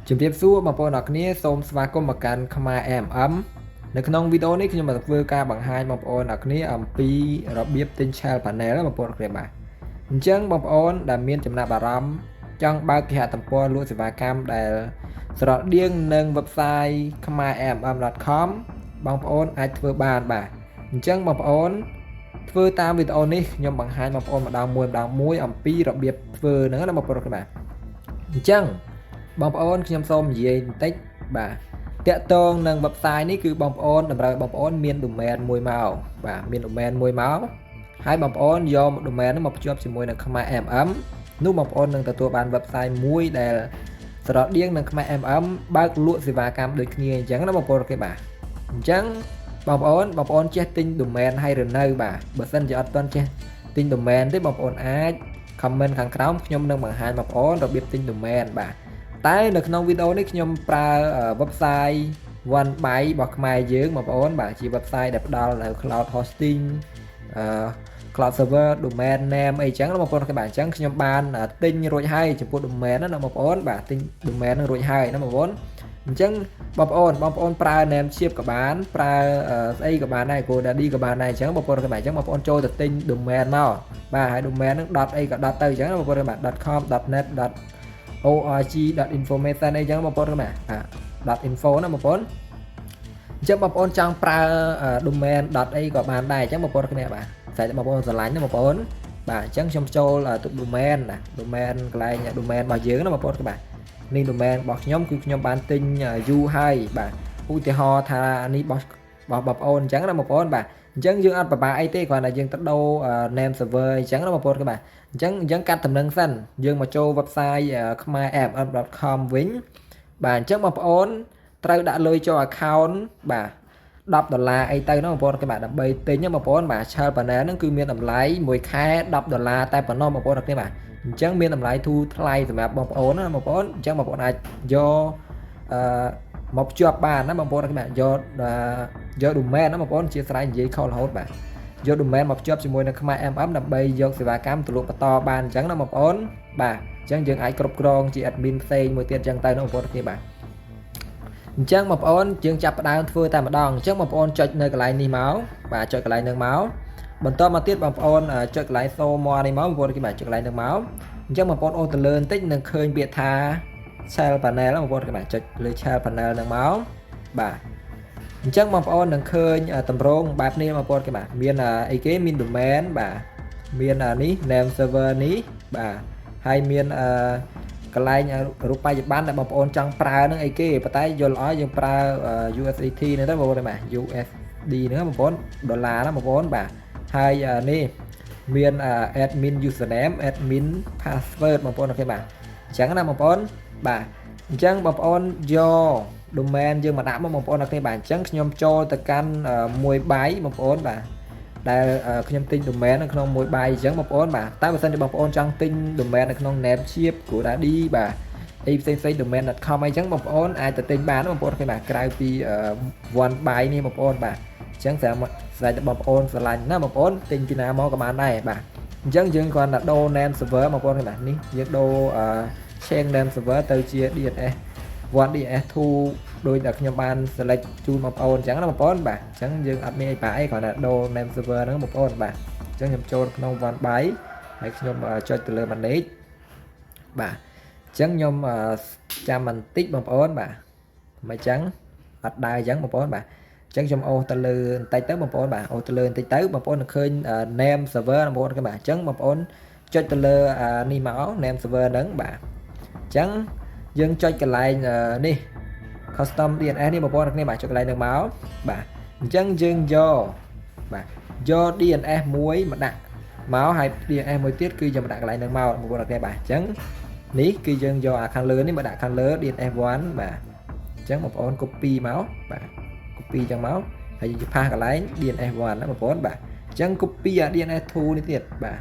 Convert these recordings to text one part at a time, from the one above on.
ជំរាបសួរបងប្អូនអរគ្នាសូមស្វាគមន៍មកកាន់ខ្មែរ MM នៅក្នុងវីដេអូនេះខ្ញុំបានធ្វើការបង្ហាញបងប្អូនអរគ្នាអំពីរបៀបទិញ Shell Panel បងប្អូនអរគ្នាបាទអញ្ចឹងបងប្អូនដែលមានចំណាប់អារម្មណ៍ចង់បើកគេហទំព័រលក់សេវាកម្មដែលស្រដៀងនឹង website khmermm.com បងប្អូនអាចធ្វើបានបាទអញ្ចឹងបងប្អូនធ្វើតាមវីដេអូនេះខ្ញុំបង្ហាញបងប្អូនម្ដងមួយអំពីរបៀបធ្វើហ្នឹងណាបងប្អូនអរគ្នាបាទអញ្ចឹងបងប្អូនខ្ញុំសូមនិយាយបន្តិចបាទតាក់ទងនឹង website នេះគឺបងប្អូនតម្រូវបងប្អូនមាន domain មួយមកបាទមាន domain មួយមកហើយបងប្អូនយក domain នោះមកភ្ជាប់ជាមួយនឹងខ្មែរ MM នោះបងប្អូននឹងទទួលបាន website មួយដែលស្រដៀងនឹងខ្មែរ MM បើកលក់សេវាកម្មដូចគ្នាអញ្ចឹងណាបងប្អូនគេបាទអញ្ចឹងបងប្អូនចេះទិញ domain ហើយឬនៅបាទបើសិនជាអត់ទាន់ចេះទិញ domain ទេបងប្អូនអាច comment ខាងក្រោមខ្ញុំនឹងបង្ហាញបងប្អូនរបៀបទិញ domain បាទតែនៅក្នុងវីដេអូនេះខ្ញុំប្រើ website OneByte របស់ខ្មែរយើងបងប្អូនបាទជា website ដែលផ្ដល់នៅ cloud hosting cloud server domain name អីចឹងបងប្អូនបាទអញ្ចឹងខ្ញុំបានទិញរួចហើយចំពោះ domain ណាបងប្អូនបាទទិញ domain នឹងរួចហើយណាបងប្អូនអញ្ចឹងបងប្អូនប្រើ name ជាបក៏បានប្រើស្អីក៏បានដែរ GoDaddy ក៏បានដែរអញ្ចឹងបងប្អូនបាទអញ្ចឹងបងប្អូនចូលទៅទិញ domain មកបាទហើយ domain ហ្នឹង .អីក៏ .ទៅអញ្ចឹងបងប្អូនបាទ .com .net .org .information អីចឹងបងប្អូនបាទ .info ណាបងប្អូនអញ្ចឹងបងប្អូនចង់ប្រើ domain អីក៏បានដែរអញ្ចឹងបងប្អូនគ្នាបាទតែបងប្អូនស្រឡាញ់ណាបងប្អូនបាទអញ្ចឹងខ្ញុំចូលទៅ domain ណា domain កន្លែង domain របស់យើងណាបងប្អូនបាទនេះ domain របស់ខ្ញុំគឺខ្ញុំបានទិញយូរហើយបាទឧទាហរណ៍ថានេះរបស់បងប្អូនអញ្ចឹងណាបងប្អូនបាទអញ្ចឹងយើងអត់ប្របាកអីទេគ្រាន់តែយើងទៅដូរ name server អញ្ចឹងណាបងប្អូនបាទអញ្ចឹងកាត់តំណែងសិនយើងមកចូល website khmermm.com វិញបាទអញ្ចឹងបងប្អូនត្រូវដាក់លុយចូល account បាទ$10អីទៅណាបងប្អូនគេបាទដើម្បីទិញបងប្អូនបាទ Shell Panel ហ្នឹងគឺមានតម្លៃមួយខែ$10តែប៉ុណ្ណោះបងប្អូនគេបាទអញ្ចឹងមានតម្លៃធូរថ្លៃសម្រាប់បងប្អូនណាបងប្អូនអញ្ចឹងបងប្អូនអាចយកមកភ្ជាប់បានណាបងប្អូនគេបាទយក domain ណាបងប្អូនជាស្រ័យនិយាយខុសរហូតបាទយក domain មកភ្ជាប់ជាមួយនឹងខ្មែរ MM ដើម្បីយកសេវាកម្មទៅលក់បន្តបានអញ្ចឹងណាបងប្អូនបាទអញ្ចឹងយើងអាចគ្រប់គ្រងជា admin ផ្សេងមួយទៀតអញ្ចឹងទៅណាបងប្អូនគេបាទអញ្ចឹងបងប្អូនយើងចាប់ផ្ដើមធ្វើតែម្ដងអញ្ចឹងបងប្អូនចុចនៅកន្លែងនេះមកបាទចុចកន្លែងនឹងមកបន្តមកទៀតបងប្អូនចុចកន្លែង show more នេះមកបងប្អូនគេបាទចុចកន្លែងនឹងមកអញ្ចឹងបងប្អូនអូសទៅលើបន្តិចនឹងឃើញពាក្យថា Shell Panel បងប្អូនគេបាទចុចលើ Shell Panel នឹងមកបាទអញ្ចឹងបងប្អូននឹងឃើញតម្រងបែបនេះបងប្អូនគេបាទមានអីគេមាន domain បាទមាននេះ name server នេះបាទហើយមានកន្លែងរូបបច្ចុប្បន្នដែលបងប្អូនចង់ប្រើនឹងអីគេប៉ុន្តែយល់ឲ្យយើងប្រើ USDT នេះទៅបងប្អូនបាទ USD ហ្នឹងបងប្អូនដុល្លារណាបងប្អូនបាទហើយនេះមាន admin username admin password បងប្អូនអូខេបាទអញ្ចឹងណាបងប្អូនបាទអញ្ចឹងបងប្អូនយក domain យើងមកដាក់មកបងប្អូនអូខេបាទអញ្ចឹងខ្ញុំចូលទៅកាន់1 byte បងប្អូនបាទដែលខ្ញុំទិញ domain នៅក្នុង1 byte អញ្ចឹងបងប្អូនបាទតែបើសិនជាបងប្អូនចង់ទិញ domain នៅក្នុង Namecheap GoDaddy បាទអីផ្សេងៗ domain.com អីចឹងបងប្អូនអាចទៅទិញបានបងប្អូនគេបាទក្រៅពី OneByte នេះបងប្អូនបាទអញ្ចឹងស្រាប់តែបងប្អូនស្រឡាញ់ណាបងប្អូនទិញពីណាមកក៏បានដែរបាទអញ្ចឹងយើងគ្រាន់តែដូរ name server បងប្អូនគេបាទនេះយើងដូរ change name server ទៅជា DNS 2ដោយតែខ្ញុំបាន select ជូនបងប្អូនអញ្ចឹងណាបងប្អូនបាទអញ្ចឹងយើងអត់មានអីបាក់អីគ្រាន់តែដូរ name server ហ្នឹងបងប្អូនបាទអញ្ចឹងខ្ញុំចូលក្នុង OneByte ហើយខ្ញុំចុចទៅលើ manage បាទអញ្ចឹងខ្ញុំចាំបន្តិចបងប្អូនបាទមិនអញ្ចឹងអត់ដើរអញ្ចឹងបងប្អូនបាទអញ្ចឹងខ្ញុំអូសទៅលើបន្តិចទៅបងប្អូនបាទអូសទៅលើបន្តិចទៅបងប្អូននឹងឃើញ name server បងប្អូនគេបាទអញ្ចឹងបងប្អូនចុចទៅលើនេះមក name server ហ្នឹងបាទអញ្ចឹងយើងចុចកន្លែងនេះ custom DNS នេះបងប្អូនគ្នាបាទចុចកន្លែងហ្នឹងមកបាទអញ្ចឹងយើងយកបាទយក DNS មួយមកដាក់មកហើយ DNS មួយទៀតគឺយើងមកដាក់កន្លែងហ្នឹងមកបងប្អូនគ្នាបាទអញ្ចឹងនេះគឺយើងយកអាខាងលើនេះមកដាក់ខាងលើ DNS 1បាទអញ្ចឹងបងប្អូន copy មកបាទ copy អញ្ចឹងមកហើយយើងផាសកន្លែង DNS 1ណាបងប្អូនបាទអញ្ចឹង copy អា DNS 2នេះទៀតបាទ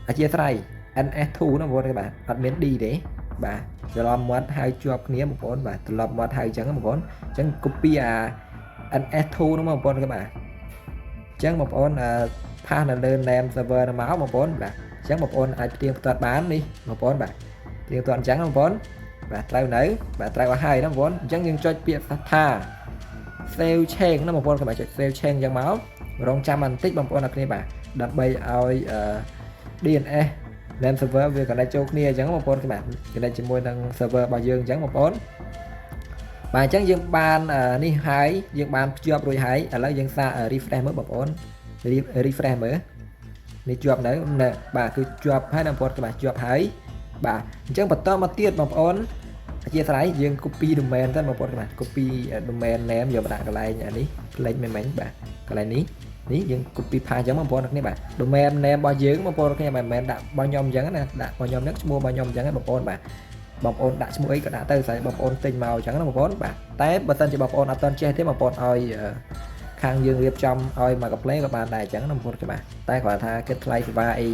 អធិស្ឋាន NS2 ណាបងប្អូនបាទអត់មាន D ទេបាទច្រឡំមាត់ហើយជាប់គ្នាបងប្អូនបាទត្រឡប់មាត់ហើយអញ្ចឹងបងប្អូនអញ្ចឹង copy អា NS2 ហ្នឹងបងប្អូនបាទអញ្ចឹងបងប្អូនផាសនៅលើ name server ហ្នឹងមកបងប្អូនបាទអញ្ចឹងបងប្អូនអាចផ្ទៀងផ្ទាត់បាននេះបងប្អូនបាទផ្ទៀងផ្ទាត់អញ្ចឹងបងប្អូន បាទត្រូវនៅបាទត្រូវឲ្យហើយណាបងប្អូនអញ្ចឹងយើងចុចពាក្យថា save change ណាបងប្អូនក៏បាទចុច save change អញ្ចឹងមករងចាំបន្តិចបងប្អូនអរគ្នាបាទដើម្បីឲ្យ DNS name server វា connect ចូលគ្នាអញ្ចឹងបងប្អូនបាទ connect ជាមួយនឹង server របស់យើងអញ្ចឹងបងប្អូនបាទអញ្ចឹងយើងបាននេះហើយយើងបានភ្ជាប់រួចហើយឥឡូវយើងសាក refresh មើលបងប្អូន refresh មើលនេះជាប់នៅបាទគឺជាប់ហើយបងប្អូនបាទជាប់ហើយបាទអញ្ចឹងបន្តមកទៀតបងប្អូនអធិស្ឋានយើង copy domain ទៅបងប្អូនបាទ copy domain name យកដាក់កន្លែងនេះផ្លេចមិនបាទកន្លែងនេះយើង copy paste អញ្ចឹងបងប្អូនគ្នាបាទ domain name របស់យើងបងប្អូនគ្នាមិនមែនដាក់របស់ខ្ញុំអញ្ចឹងណាដាក់របស់ខ្ញុំហ្នឹងឈ្មោះរបស់ខ្ញុំអញ្ចឹងបងប្អូនបាទបងប្អូនដាក់ឈ្មោះអីក៏ដាក់ទៅស្អីបងប្អូនទិញមកអញ្ចឹងណាបងប្អូនបាទតែបើសិនជាបងប្អូនអត់ទាន់ចេះទេបងប្អូនឲ្យខាងយើងរៀបចំឲ្យមក complain ក៏បានដែរអញ្ចឹងណាបងប្អូនបាទតែគាត់ថាគិតថ្លៃពិបាកអី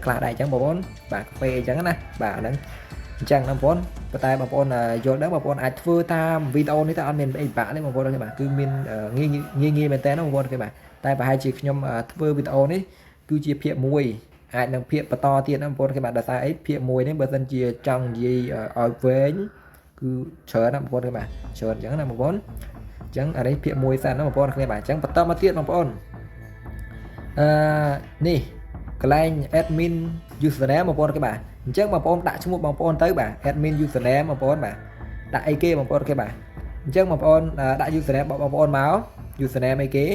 ខ្លះដែរអញ្ចឹងបងប្អូនបាទកាហ្វេអញ្ចឹងណាបាទហ្នឹងអញ្ចឹងណាបងប្អូនប៉ុន្តែបងប្អូនយល់ដឹងបងប្អូនអាចធ្វើតាមវីដេអូនេះទៅអត់មានអីពិបាកទេបងប្អូនបាទគឺមានងាយមែនតើណាបងប្អូនបាទតែប្រហែលជាខ្ញុំធ្វើវីដេអូនេះគឺជាភាគ1អាចនឹងភាគបន្តទៀតណាបងប្អូនគេបាទដោយសារអីភាគ1នេះបើសិនជាចង់និយាយឲ្យវែងគឺច្រើនណាបងប្អូនគេបាទច្រើនអញ្ចឹងណាបងប្អូនអញ្ចឹងអានេះភាគ1សិនណាបងប្អូនគ្នាបាទអញ្ចឹងបន្តមកទៀតបងប្អូននេះកន្លែង admin username បងប្អូនគេបាទអញ្ចឹងបងប្អូនដាក់ឈ្មោះបងប្អូនទៅបាទ admin username បងប្អូនបាទដាក់អីគេបងប្អូនគេបាទអញ្ចឹងបងប្អូនដាក់ username បងប្អូនមក username អីគេ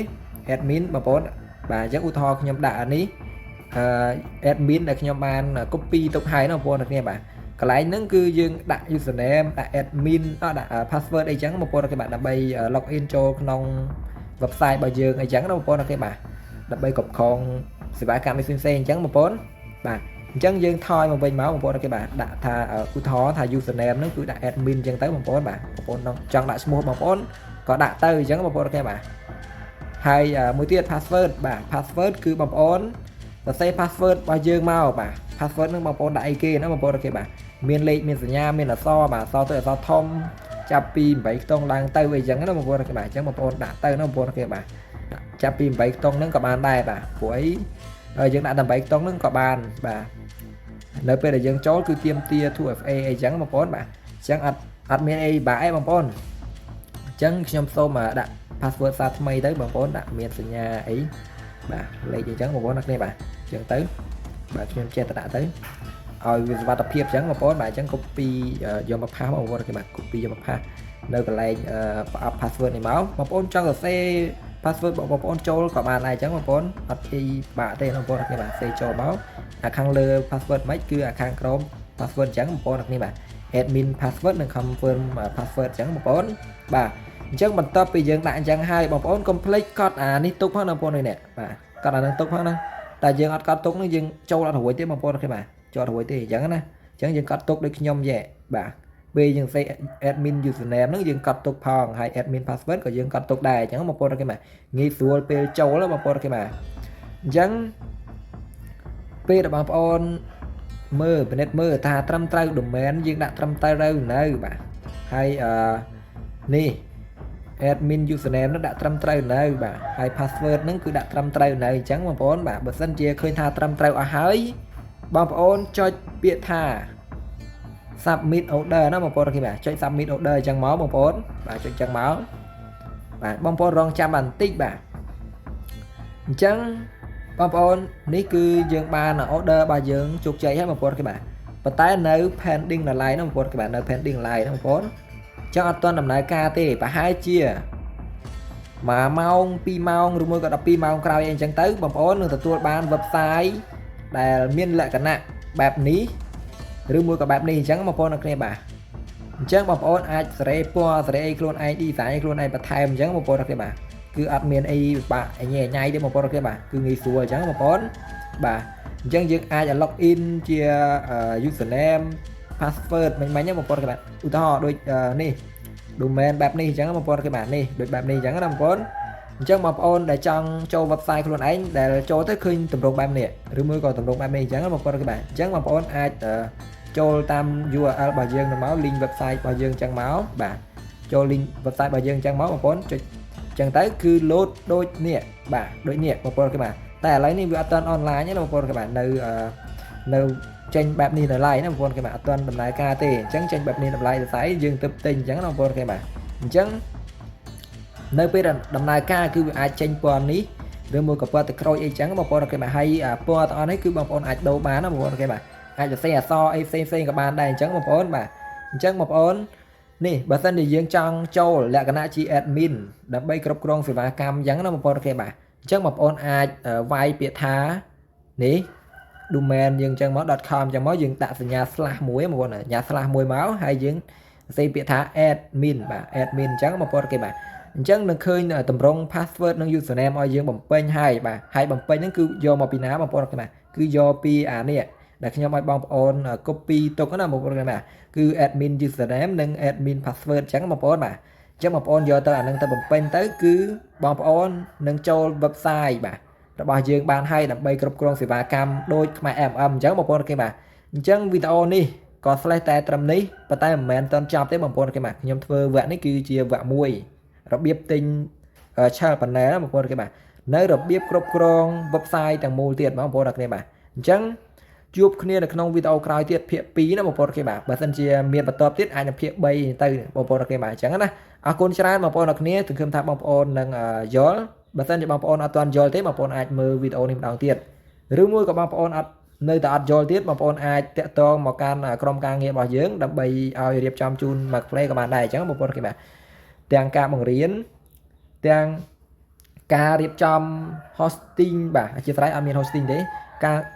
admin បងប្អូនបាទអញ្ចឹងឧទាហរណ៍ខ្ញុំដាក់អានេះ admin ដែលខ្ញុំបាន copy ទុកហើយណាបងប្អូនគ្នាបាទកន្លែងហ្នឹងគឺយើងដាក់ username ដាក់ admin ដាក់ password អីចឹងបងប្អូនគ្នាបាទដើម្បី login ចូលក្នុង website របស់យើងអីចឹងណាបងប្អូនគ្នាបាទដើម្បីគ្រប់គ្រងសេវាកម្មផ្សេងៗអញ្ចឹងបងប្អូនបាទអញ្ចឹងយើងថយមកវិញមកបងប្អូនគេបាទដាក់ថាឧទាហរណ៍ថា username ហ្នឹងគឺដាក់ admin អញ្ចឹងទៅបងប្អូនបាទបងប្អូនចង់ដាក់ឈ្មោះបងប្អូនក៏ដាក់ទៅអញ្ចឹងបងប្អូនគេបាទហើយមួយទៀត password បាទ password គឺបងប្អូនសរសេរ password របស់យើងមកបាទ password ហ្នឹងបងប្អូនដាក់អីគេណាបងប្អូនគេបាទមានលេខមានសញ្ញាមានអក្សរបាទអក្សរទៅអក្សរធំចាប់ពី8ខ្ទង់ឡើងទៅអីចឹងណាបងប្អូនគេបាទអញ្ចឹងបងប្អូនដាក់ទៅណាបងប្អូនគេបាទចាប់ពី8ខ្ទង់ហ្នឹងក៏បានដែរបាទព្រោះអីយើងដាក់តែ8ខ្ទង់ហ្នឹងក៏បានបាទនៅពេលដែលយើងចូលគឺទាមទារ 2FA អីចឹងបងប្អូនបាទអញ្ចឹងអត់មានអីបាក់អីបងប្អូនអញ្ចឹងខ្ញុំសូមដាក់ password សារថ្មីទៅបងប្អូនដាក់មានសញ្ញាអីបាទលេខអញ្ចឹងបងប្អូនអ្នកគ្នាបាទអញ្ចឹងទៅបាទខ្ញុំចេះតែដាក់ទៅឲ្យវាសុវត្ថិភាពអញ្ចឹងបងប្អូនបាទអញ្ចឹង copy យកមកផាសបងប្អូនគេបាទ copy យកមកផាសនៅកន្លែងប្រអប់ password នេះមកបងប្អូនចង់សរសេរ password បងប្អូនចូលក៏បានដែរអញ្ចឹងបងប្អូនអត់ពីបាក់ទេបងប្អូនគ្នាបាទសេចូលមកអាខាងលើ password មិនគឺអាខាងក្រោម password អញ្ចឹងបងប្អូនគ្នាបាទ admin password និង confirm password អញ្ចឹងបងប្អូនបាទអញ្ចឹងបន្ទាប់ពីយើងដាក់អញ្ចឹងហើយបងប្អូនកុំភ្លេចកត់អានេះទុកផងបងប្អូននេះបាទកត់អានឹងទុកផងណាតែយើងអត់កត់ទុកនេះយើងចូលអត់រួចទេបងប្អូនគ្នាបាទចូលអត់រួចទេអញ្ចឹងណាអញ្ចឹងយើងកត់ទុកដូចខ្ញុំយេបាទពេលយើងសេ admin username ហ្នឹងយើងកត់ទុកផងហើយ admin password ក៏យើងកត់ទុកដែរអញ្ចឹងបងប្អូនគេបាទងាយស្រួលពេលចូលបងប្អូនគេបាទអញ្ចឹងពេលដែលបងប្អូនមើលពិនិត្យមើលថាត្រឹមត្រូវ domain យើងដាក់ត្រឹមត្រូវនៅបាទហើយនេះ admin username នោះដាក់ត្រឹមត្រូវនៅបាទហើយ password ហ្នឹងគឺដាក់ត្រឹមត្រូវនៅអញ្ចឹងបងប្អូនបាទបើសិនជាឃើញថាត្រឹមត្រូវអស់ហើយបងប្អូនចុចពាក្យថា submit order ណាបងប្អូនគេបាទចុច submit order អញ្ចឹងមកបងប្អូនបាទចុចអញ្ចឹងមកបាទបងប្អូនរងចាំបន្តិចបាទអញ្ចឹងបងប្អូននេះគឺយើងបាន order របស់យើងជោគជ័យហើយបងប្អូនគេបាទប៉ុន្តែនៅ pending នៅ line ណាបងប្អូនគេបាទនៅ pending line ណាបងប្អូនចឹងអត់ទាន់ដំណើរការទេប្រហែលជា1ម៉ោង2ម៉ោងឬមួយក៏12ម៉ោងក្រោយអីចឹងទៅបងប្អូននឹងទទួលបាន website ដែលមានលក្ខណៈបែបនេះឬមួយក៏បែបនេះអញ្ចឹងបងប្អូនអ្នកគ្នាបាទអញ្ចឹងបងប្អូនអាចសេរីពណ៌សេរីអីខ្លួនឯង design ខ្លួនឯងបន្ថែមអញ្ចឹងបងប្អូនអ្នកគ្នាបាទគឺអត់មានអីបាក់ញ៉ៃញ៉ៃទេបងប្អូនអ្នកគ្នាបាទគឺងាយស្រួលអញ្ចឹងបងប្អូនបាទអញ្ចឹងយើងអាច log in ជា username password មិញបងប្អូនគេបាទឧទាហរណ៍ដូចនេះ domain បែបនេះអញ្ចឹងបងប្អូនគេបាទនេះដូចបែបនេះអញ្ចឹងណាបងប្អូនអញ្ចឹងបងប្អូនដែលចង់ចូល website ខ្លួនឯងដែលចូលទៅឃើញទម្រង់បែបនេះឬមួយក៏ទម្រង់បែបនេះអញ្ចឹងបងប្អូនគេបាទអញ្ចឹងបងប្អូនអាចចូលតាម URL របស់យើងទៅមក link website របស់យើងអញ្ចឹងមកបាទចូល link website របស់យើងអញ្ចឹងមកបងប្អូនចុចអញ្ចឹងទៅគឺ load ដូចនេះបាទដូចនេះបងប្អូនគេបាទតែឥឡូវនេះវាអត់ទាន់ online ទេបងប្អូនគេបាទនៅ ចេញបែបនេះដល់ឡៃណាបងប្អូនគេបាទអត់ទាន់ដំណើរការទេអញ្ចឹងចេញបែបនេះតម្លៃសរសៃយើងទៅទិញអញ្ចឹងណាបងប្អូនគេបាទអញ្ចឹងនៅពេលដំណើរការគឺវាអាចចេញពណ៌នេះឬមួយក៏ពណ៌ទឹកក្រូចអីចឹងបងប្អូនគេបាទហើយពណ៌ទាំងអស់នេះគឺបងប្អូនអាចដូរបានណាបងប្អូនគេបាទអាចសរសេរអក្សរអីផ្សេងក៏បានដែរអញ្ចឹងបងប្អូនបាទអញ្ចឹងបងប្អូននេះបើសិនជាយើងចង់ចូលលក្ខណៈជា admin ដើម្បីគ្រប់គ្រងសេវាកម្មអញ្ចឹងណាបងប្អូនគេបាទអញ្ចឹងបងប្អូនអាចវាយពាក្យថានេះ domain យើងអញ្ចឹងមក .com អញ្ចឹងមកយើងដាក់សញ្ញា slash មួយបងប្អូនសញ្ញា slash មួយមកហើយយើងសរសេរពាក្យថា admin បាទ admin អញ្ចឹងបងប្អូនគេបាទអញ្ចឹងនឹងឃើញតម្រង password និង username ឲ្យយើងបំពេញហើយបាទហើយបំពេញហ្នឹងគឺយកមកពីណាបងប្អូនគេបាទគឺយកពីអានេះដែលខ្ញុំឲ្យបងប្អូន copy ទុកណាបងប្អូនគេបាទគឺ admin username និង admin password អញ្ចឹងបងប្អូនបាទអញ្ចឹងបងប្អូនយកទៅអានឹងទៅបំពេញទៅគឺបងប្អូននឹងចូល website បាទរបស់យើងបានហើយដើម្បីគ្រប់គ្រងសេវាកម្មដូចខ្មែរ MM អញ្ចឹងបងប្អូនគេបាទអញ្ចឹងវីដេអូនេះក៏ slash តែត្រឹមនេះប៉ុន្តែមិនមែនតន់ចប់ទេបងប្អូនគេបាទខ្ញុំធ្វើវគ្គនេះគឺជាវគ្គមួយរបៀបទិញ Shell Panel បងប្អូនគេបាទនៅរបៀបគ្រប់គ្រង website ទាំងមូលទៀតបងប្អូនគេបាទអញ្ចឹងជួបគ្នានៅក្នុងវីដេអូក្រោយទៀតភាគ2ណាបងប្អូនគេបាទបើសិនជាមានបន្តទៀតអាចនឹងភាគ3ទៅបងប្អូនគេបាទអញ្ចឹងណាអរគុណច្រើនបងប្អូនគ្នាសង្ឃឹមថាបងប្អូននឹងយល់បើសិនជាបងប្អូនអត់ទាន់យល់ទេបងប្អូនអាចមើលវីដេអូនេះម្ដងទៀតឬមួយក៏បងប្អូនអត់នៅតែអត់យល់ទៀតបងប្អូនអាចតាក់ទងមកកាន់ក្រុមការងាររបស់យើងដើម្បីឲ្យរៀបចំជូន Marketplace ក៏បានដែរអញ្ចឹងបងប្អូនគេបាទទាំងការបង្រៀនទាំងការរៀបចំ hosting បាទជាស្រ័យអត់មាន hosting ទេ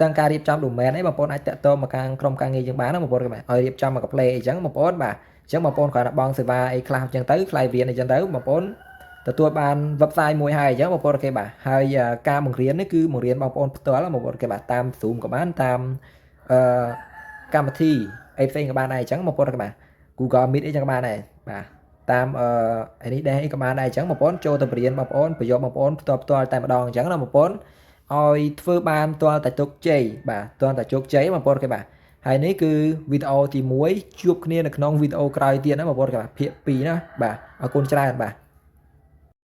ទាំងការរៀបចំ domain អីបងប្អូនអាចតាក់ទងមកកាន់ក្រុមការងារយើងបានណាបងប្អូនគេបាទឲ្យរៀបចំ Marketplace អីចឹងបងប្អូនបាទអញ្ចឹងបងប្អូនគ្រាន់តែបង់សេវាអីខ្លះអញ្ចឹងទៅថ្លៃរៀនអីចឹងទៅបងប្អូនទទួលបាន website មួយហើយអញ្ចឹងបងប្អូនគេបាទហើយការបង្រៀននេះគឺបង្រៀនបងប្អូនផ្ទាល់បងប្អូនគេបាទតាម Zoom ក៏បានតាមកម្មវិធីអីផ្សេងក៏បានដែរអញ្ចឹងបងប្អូនគេបាទ Google Meet អីចឹងក៏បានដែរបាទតាមនេះដែរអីក៏បានដែរអញ្ចឹងបងប្អូនចូលទៅបរៀនបងប្អូនប្រយោគបងប្អូនផ្ទាល់តែម្ដងអញ្ចឹងណាបងប្អូនឲ្យធ្វើបានទាល់តែជោគជ័យបាទទាល់តែជោគជ័យបងប្អូនគេបាទហើយនេះគឺវីដេអូទី1ជួបគ្នានៅក្នុងវីដេអូក្រោយទៀតណាបងប្អូនគេបាទភាគ2ណាបាទអរគុណច្រើនបាទ